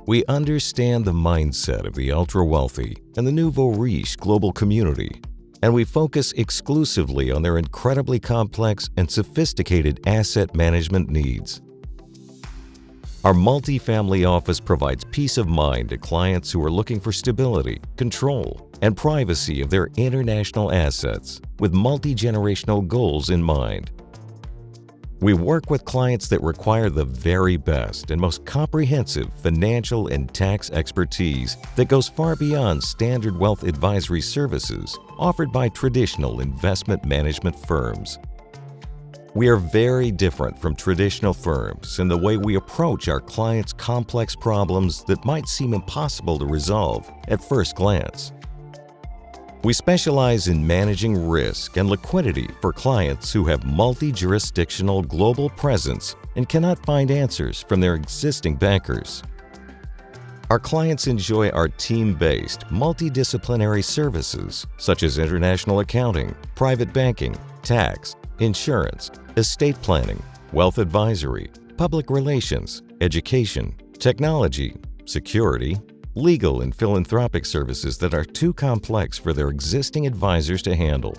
We understand the mindset of the ultra-wealthy and the nouveau riche global community, and we focus exclusively on their incredibly complex and sophisticated asset management needs. Our multifamily office provides peace of mind to clients who are looking for stability, control, and privacy of their international assets with multi-generational goals in mind. We work with clients that require the very best and most comprehensive financial and tax expertise that goes far beyond standard wealth advisory services offered by traditional investment management firms. We are very different from traditional firms in the way we approach our clients' complex problems that might seem impossible to resolve at first glance. We specialize in managing risk and liquidity for clients who have multi-jurisdictional global presence and cannot find answers from their existing bankers. Our clients enjoy our team-based, multidisciplinary services such as international accounting, private banking, tax, insurance, estate planning, wealth advisory, public relations, education, technology, security, legal and philanthropic services that are too complex for their existing advisors to handle.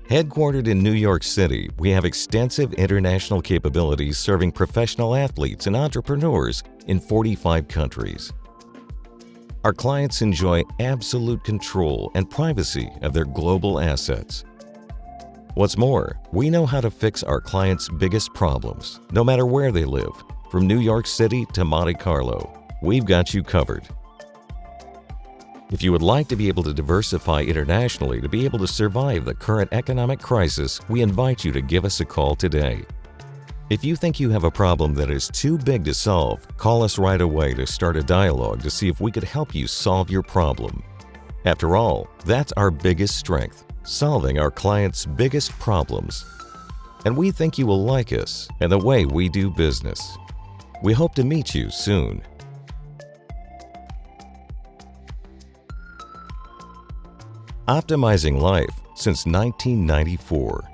Headquartered in New York City, we have extensive international capabilities serving professional athletes and entrepreneurs in 45 countries. Our clients enjoy absolute control and privacy of their global assets. What's more, we know how to fix our clients' biggest problems, no matter where they live, from New York City to Monte Carlo. We've got you covered. If you would like to be able to diversify internationally to be able to survive the current economic crisis, we invite you to give us a call today. If you think you have a problem that is too big to solve, call us right away to start a dialogue to see if we could help you solve your problem. After all, that's our biggest strength, solving our clients' biggest problems. And we think you will like us and the way we do business. We hope to meet you soon. Optimizing life since 1994.